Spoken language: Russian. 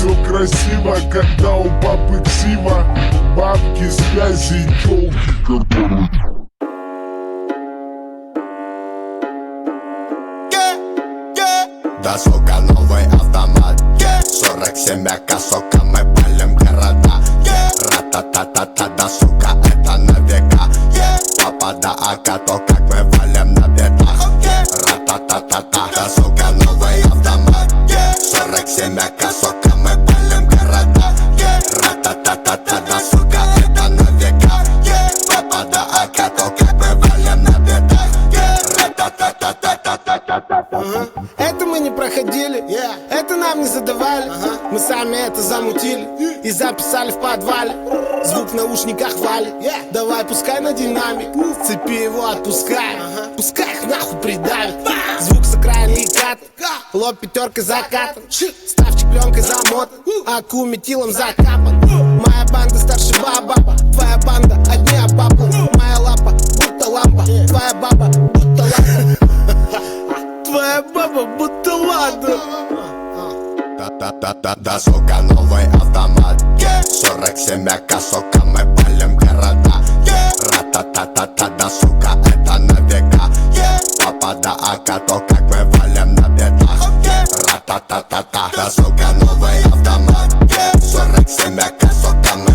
все красиво, когда у папы ксива. Бабки, связи и тёлки, которые... Да, сука, новый автомат 47 АК, сука, мы палим города. Ра-та-та-та-та, да, сука, это на века. Папа, да, АК, то как мы валим на бедах. Ра-та-та-та-та, да, сука, новый автомат 47 АК, сука, мы палим города. Ра-та-та-та-та, да, сука, это на века. Папа, да, АК, то как мы валим на бедах. Ра-та-та-та-та-та-та-та-та. Это мы не проходили, это нам не задавали. Мы сами это замутили и записали в подвале. Звук в наушниках валит, давай пускай на динамик. С цепи его отпускай, пускай их нахуй придавит. Звук с окраины и кат, лоб пятеркой закатан, ставчик пленкой замотан, аку метилом закапан. Моя банда старше баба, твоя банда одни обапы. Моя лапа будто лампа, твоя баба будто лампа. Твоя баба будто ладно. Да, сука, новый автомат 47 АК, сука, мы палим города. Ра-та-та-та-та, да, сука, это на века. Папа, да, АК, то как мы валим на бедах. Ра-та-та-та-та, да, сука, новый автомат 47 АК, сука, мы